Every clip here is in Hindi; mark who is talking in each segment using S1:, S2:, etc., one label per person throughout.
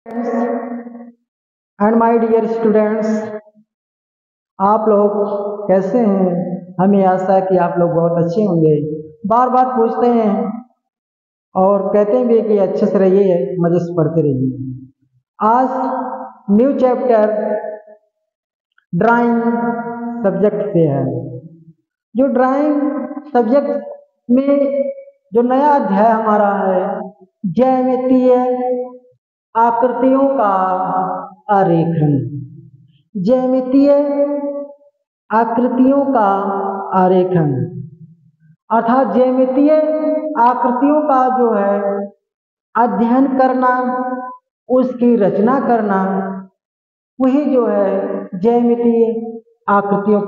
S1: एंड माय डियर स्टूडेंट्स, आप लोग कैसे हैं? हमें आशा है कि आप लोग बहुत अच्छे होंगे। बार बार पूछते हैं और कहते भी कि अच्छे से रहिए, मजे से पढ़ते रहिए। आज न्यू चैप्टर ड्राइंग सब्जेक्ट से है। जो ड्राइंग सब्जेक्ट में जो नया अध्याय हमारा है, ज्यामितीय आकृतियों का आरेखन। ज्यामितीय आकृतियों का आरेखन अर्थात ज्यामितीय आकृतियों का जो है अध्ययन करना, उसकी रचना करना, वही जो है ज्यामितीय आकृतियों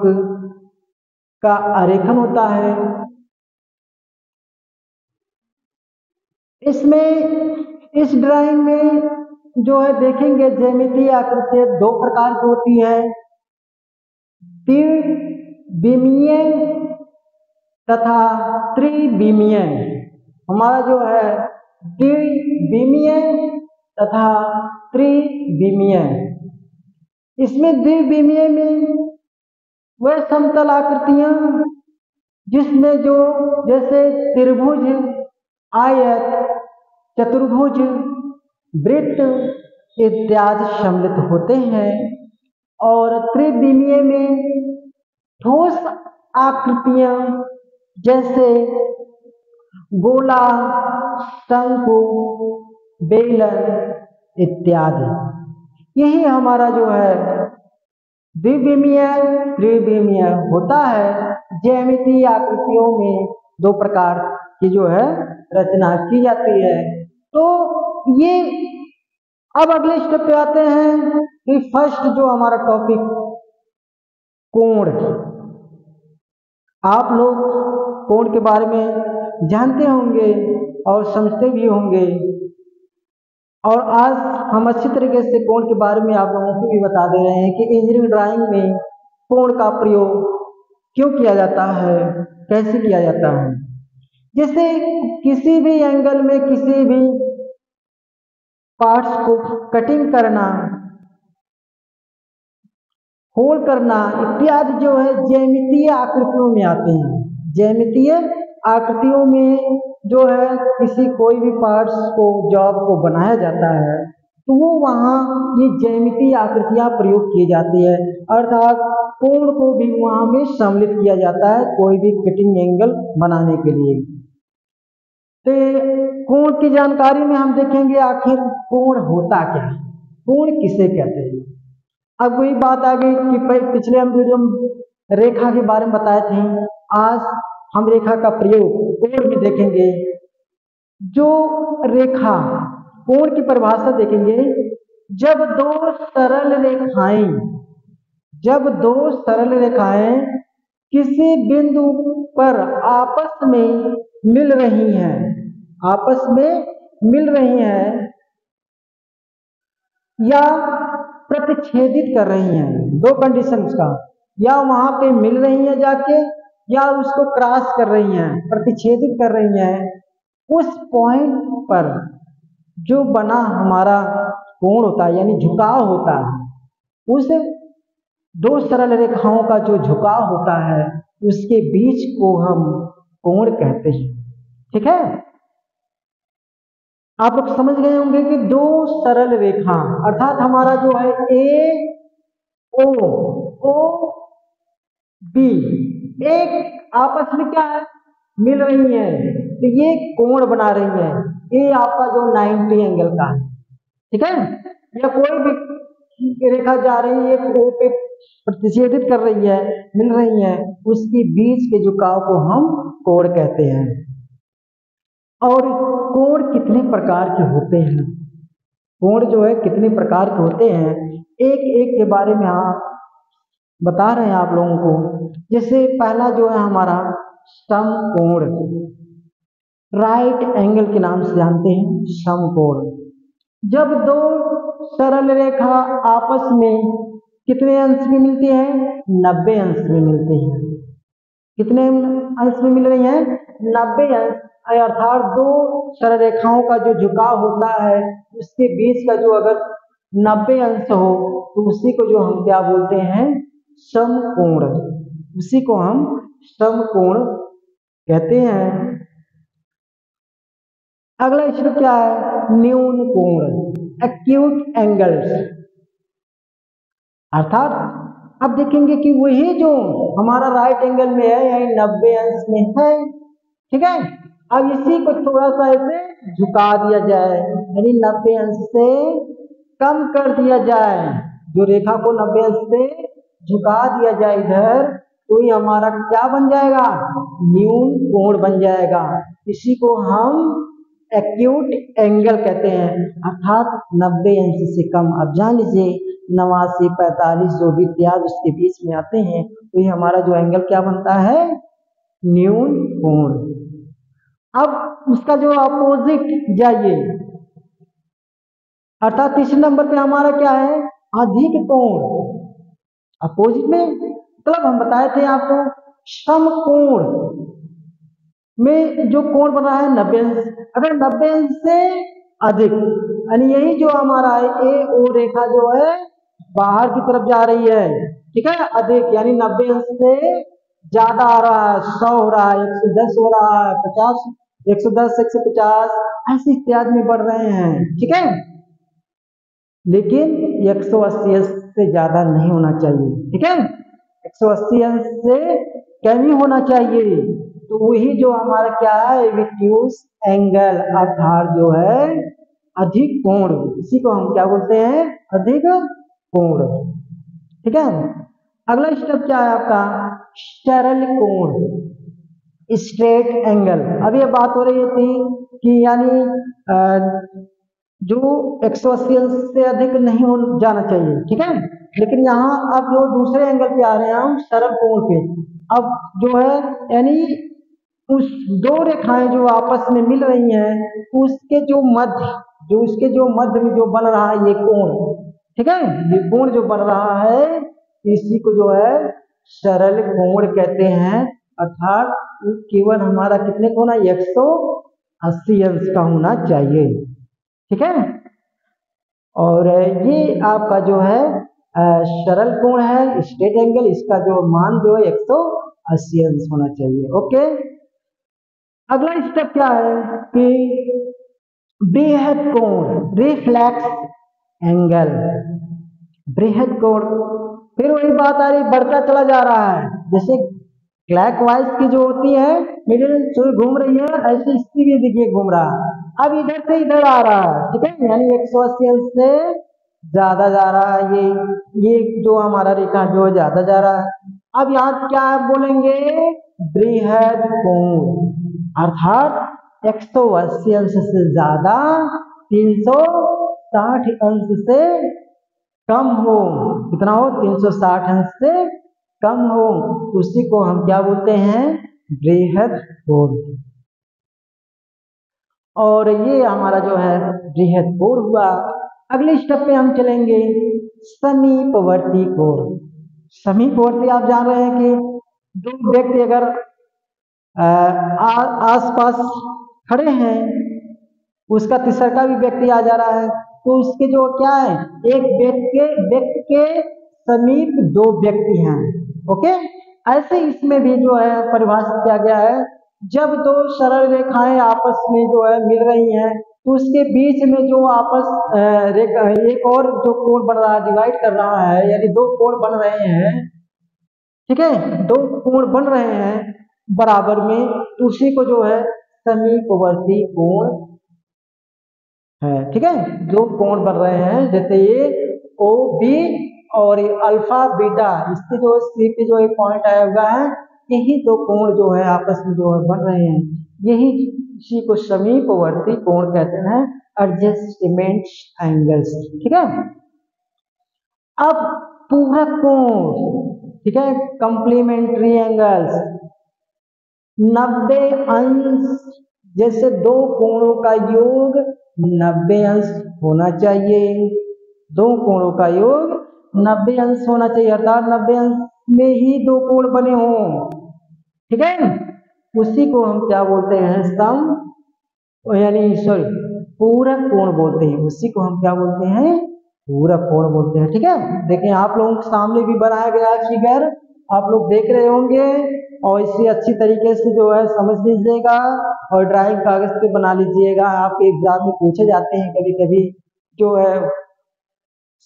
S1: का आरेखन होता है। इसमें इस ड्राइंग में जो है देखेंगे, ज्यामितीय आकृतियां दो प्रकार की होती है, द्विविमीय तथा त्रिविमीय। हमारा जो है द्विविमीय तथा त्रिविमीय। इसमें द्विविमीय में वह समतल आकृतियां जिसमें जो जैसे त्रिभुज, आयत, चतुर्भुज, वृत्त इत्यादि सम्मिलित होते हैं। और त्रिविमीय में ठोस आकृतियां जैसे गोला, शंकु, बेलन इत्यादि। यही हमारा जो है द्विविमीय त्रिविमीय होता है। ज्यामितीय आकृतियों में दो प्रकार की जो है रचना की जाती है। तो ये अब अगले स्टेप पे आते हैं कि फर्स्ट जो हमारा टॉपिक कोण। आप लोग कोण के बारे में जानते होंगे और समझते भी होंगे, और आज हम अच्छी तरीके से कोण के बारे में आप लोगों को भी बता दे रहे हैं कि इंजीनियरिंग ड्राइंग में कोण का प्रयोग क्यों किया जाता है, कैसे किया जाता है। जैसे किसी भी एंगल में किसी भी पार्ट्स को कटिंग करना, होल करना इत्यादि जो है ज्यामितीय आकृतियों में आते हैं। ज्यामितीय आकृतियों में जो है किसी कोई भी पार्ट्स को जॉब को बनाया जाता है तो वो वहाँ ये ज्यामितीय आकृतियाँ प्रयोग की जाती है, अर्थात कोण को भी वहाँ में सम्मिलित किया जाता है कोई भी कटिंग एंगल बनाने के लिए। तो कोण की जानकारी में हम देखेंगे आखिर कोण होता क्या है, कोण किसे कहते हैं। अब वही बात आ गई कि पिछले हम वीडियो में रेखा के बारे में बताए थे, आज हम रेखा का प्रयोग कोण में देखेंगे। जो रेखा कोण की परिभाषा देखेंगे, जब दो सरल रेखाएं किसी बिंदु पर आपस में मिल रही हैं या प्रतिच्छेदित कर रही हैं, दो कंडीशंस का, या वहां पे मिल रही हैं जाके या उसको क्रॉस कर रही हैं, प्रतिच्छेदित कर रही हैं, उस पॉइंट पर जो बना हमारा कोण होता है यानी झुकाव होता है, उस दो सरल रेखाओं का जो झुकाव होता है उसके बीच को हम कोण कहते हैं। ठीक है, आप लोग समझ गए होंगे कि दो सरल रेखा अर्थात हमारा जो है ए ओ बी एक आपस में क्या है, मिल रही है, तो ये कोण बना रही है। ये आपका जो 90 एंगल का है, ठीक है, या कोई भी रेखा जा रही है ओ पे प्रतिच्छेदित कर रही है, मिल रही है, उसके बीच के झुकाव को हम कोण कहते हैं। और कोण कितने प्रकार के होते हैं, कोण जो है कितने प्रकार के होते हैं, एक एक के बारे में आप बता रहे हैं आप लोगों को। जैसे पहला जो है हमारा समकोण, राइट एंगल के नाम से जानते हैं समकोण। जब दो सरल रेखा आपस में कितने अंश में मिलती है, 90 अंश में मिलती है। कितने अंश में मिल रही है, 90 अंश अर्थात दो सरल रेखाओं का जो झुकाव होता है उसके बीच का जो अगर 90 अंश हो तो उसी को जो हम क्या बोलते हैं, समकोण। उसी को हम समकोण कहते हैं। अगला स्टेप क्या है, न्यून कोण, एक्यूट एंगल्स। अर्थात अब देखेंगे कि वही जो हमारा राइट एंगल में है यानी 90 अंश में है, ठीक है। अब इसी को थोड़ा सा ऐसे झुका दिया जाए यानी 90 अंश से कम कर दिया जाए, जो रेखा को 90 अंश से झुका दिया जाए इधर, तो ये हमारा क्या बन जाएगा, न्यून कोण बन जाएगा। इसी को हम एक्यूट एंगल कहते हैं, अर्थात 90 अंश से कम। अब जान लीजिए 89, 45 जो भी इत्यादि उसके बीच में आते हैं, तो ये हमारा जो एंगल क्या बनता है, न्यून कोण। अब उसका जो अपोजिट जाइए, अर्थात तीसरे नंबर पे हमारा क्या है, अधिक कोण। अपोजिट में मतलब हम बताए थे आपको समकोण में जो कोण बना है 90 अंश, अगर 90 अंश से अधिक यानी यही जो हमारा है ए ओ रेखा जो है बाहर की तरफ जा रही है, ठीक है, अधिक यानी 90 अंश से ज्यादा आ रहा है, 100 हो रहा है, 110 हो रहा है, 50, 110, 150 ऐसे इत्यादि में बढ़ रहे हैं, ठीक है। लेकिन 180 अंश से ज्यादा नहीं होना चाहिए, ठीक है, 180 अंश से कम ही होना चाहिए। तो वही जो हमारा क्या है, विट्यूस एंगल, अर्थात जो है अधिक कोण, इसी को हम क्या बोलते हैं, अधिक कोण, ठीक है। अगला स्टेप क्या है आपका, सरल कोण, स्ट्रेट एंगल। अब ये बात हो रही थी कि यानी जो 180 अंश से अधिक नहीं हो जाना चाहिए, ठीक है, लेकिन यहाँ अब जो दूसरे एंगल पे आ रहे हैं हम, सरल कोण पे। अब जो है यानी उस दो रेखाएं जो आपस में मिल रही हैं उसके जो मध्य, जो उसके जो मध्य में जो बन रहा है ये कोण, ठीक है, ये कोण जो बन रहा है इसी को जो है सरल कोण कहते हैं। अर्थात केवल हमारा कितने का होना, 180 अंश का होना चाहिए, ठीक है। और ये आपका जो है सरल कोण है, स्ट्रेट एंगल, इसका जो मान जो है 180 अंश होना चाहिए, ओके। अगला स्टेप क्या है कि बृहद कोण, रिफ्लेक्स एंगल, बृहद कोण। फिर वही बात आ रही, बढ़ता चला जा रहा है, जैसे क्लॉकवाइज की जो होती है मिडिल घूम रही है, ऐसे इसकी भी देखिए घूम रहा है, अब इधर से इधर आ रहा है, ठीक है, यानी 180 अंश से ज्यादा जा रहा है, ये जो हमारा रेखा जो है ज्यादा जा रहा है। अब यहाँ क्या बोलेंगे, बृहद कोण, अर्थात 180 अंश से ज्यादा 360 अंश से कम हो, कितना हो, 360 अंश से कम हो, तो उसी को हम क्या बोलते हैं, बृहद कोण। और ये हमारा जो है बृहद कोण हुआ। अगले स्टेप पे हम चलेंगे, समीपवर्ती कोण। समीपवर्ती आप जान रहे हैं कि दो व्यक्ति अगर आसपास खड़े हैं, उसका तीसरा भी व्यक्ति आ जा रहा है, तो उसके जो क्या है, एक व्यक्ति के समीप दो व्यक्ति हैं, ओके। ऐसे इसमें भी जो है परिभाषित किया गया है, जब दो सरल रेखाएं आपस में जो है मिल रही हैं, तो उसके बीच में जो आपस एक और जो कोण बन रहा है, डिवाइड कर रहा है, यानी दो कोण बन रहे हैं, ठीक है, दो कोण बन रहे हैं बराबर में, तो उसी को जो है समीपवर्ती कोण है, ठीक है। दो कोण बन रहे हैं, जैसे ये ओ बी और ये अल्फा बीटा, इसके जो सी पे जो एक पॉइंट आया हुआ है, यही दो कोण जो है आपस में जो है बन रहे हैं, यही इसी को समीपवर्ती कोण कहते हैं, एडजस्टमेंट एंगल्स, ठीक है। अब पूरक कोण, ठीक है, कंप्लीमेंट्री एंगल्स, 90 अंश, जैसे दो कोणों का योग 90 अंश होना चाहिए, दो कोणों का योग 90 अंश होना चाहिए, अर्थात 90 अंश में ही दो कोण बने हों, ठीक है। उसी को हम क्या बोलते हैं, यानी सॉरी पूरक कोण बोलते हैं। उसी को हम क्या बोलते हैं, पूरक कोण बोलते हैं। ठीक है, देखिए आप लोगों के सामने भी बनाया गया फिगर, आप लोग देख रहे होंगे और इसे अच्छी तरीके से जो है समझ लीजिएगा और ड्राइंग कागज पे बना लीजिएगा। आपके एग्जाम में पूछे जाते हैं कभी कभी जो है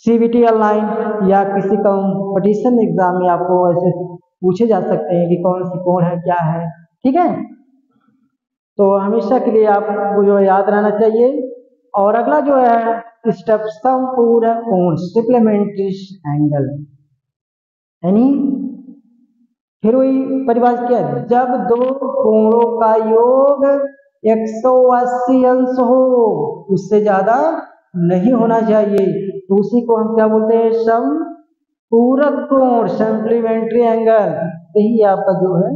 S1: CBT ऑनलाइन या किसी कंपटीशन एग्जाम में आपको ऐसे पूछे जा सकते हैं कि कौन सी कोण है, क्या है। ठीक है, तो हमेशा के लिए आपको जो याद रहना चाहिए। और अगला जो है स्टेप, समपूरक कोण, सप्लीमेंट्री एंगल, यानी फिर वही परिभाषा क्या है, जब दो कोणों का योग 180 अंश हो, उससे ज्यादा नहीं होना चाहिए, तो उसी को हम क्या बोलते हैं, समपूरक कोण, सप्लीमेंट्री एंगल। यही आपका जो है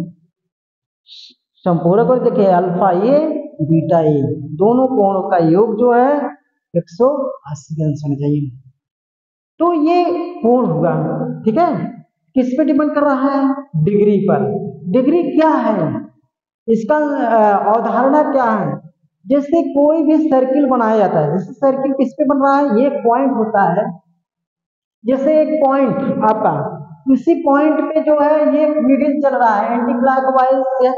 S1: संपूरक कोण। देखिए अल्फा ए बीटा ए दोनों कोणों का योग जो है 180 अंश होना चाहिए, तो ये कोण हुआ। ठीक है, किस पे डिपेंड कर रहा है, डिग्री पर। डिग्री क्या है, इसका अवधारणा क्या है, जैसे कोई भी सर्किल बनाया जाता है, जैसे सर्किल किस पे बन रहा है, ये पॉइंट होता है, जैसे एक पॉइंट आपका, इसी पॉइंट पे जो है ये मीडियन चल रहा है एंटी क्लॉकवाइज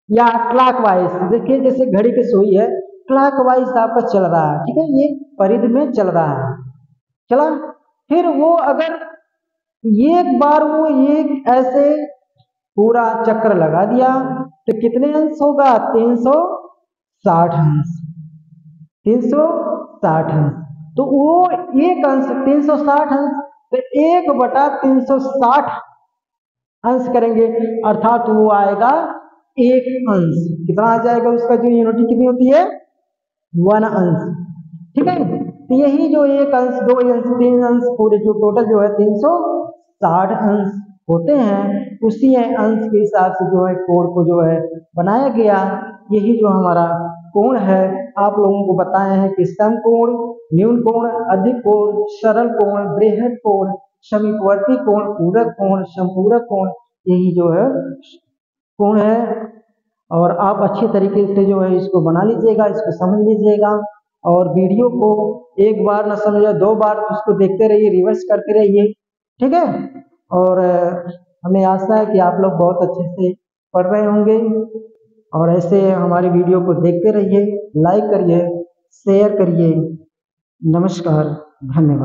S1: या क्लॉकवाइज। देखिए जैसे घड़ी की सुई है, क्लॉकवाइज आपका चल रहा है। ठीक है, ये परिधि में चल रहा है, चला। फिर वो अगर एक बार वो एक ऐसे पूरा चक्र लगा दिया तो कितने अंश होगा, 360 अंश, 360 अंश। तो वो एक अंश 360 अंश, तो 1/360 अंश करेंगे, अर्थात वो आएगा एक अंश। कितना आ जाएगा, उसका जो यूनिट कितनी होती है, 1 अंश। ठीक है, तो यही जो एक अंश, 2 अंश, 3 अंश, पूरे जो टोटल जो है 360 अंश होते हैं, उसी अंश के हिसाब से जो है कोण को जो है बनाया गया। यही जो हमारा कोण है आप लोगों को बताए हैं कि समकोण, न्यून कोण, अधिक कोण, सरल कोण, बृहद कोण, समीपवर्ती कोण, पूरक कोण, संपूरक कोण, यही जो है कोण है। और आप अच्छी तरीके से जो है इसको बना लीजिएगा, इसको समझ लीजिएगा, और वीडियो को एक बार ना समझे 2 बार उसको देखते रहिए, रिवर्स करते रहिए। ठीक है, और हमें आशा है कि आप लोग बहुत अच्छे से पढ़ रहे होंगे, और ऐसे हमारी वीडियो को देखते रहिए, लाइक करिए, शेयर करिए। नमस्कार, धन्यवाद।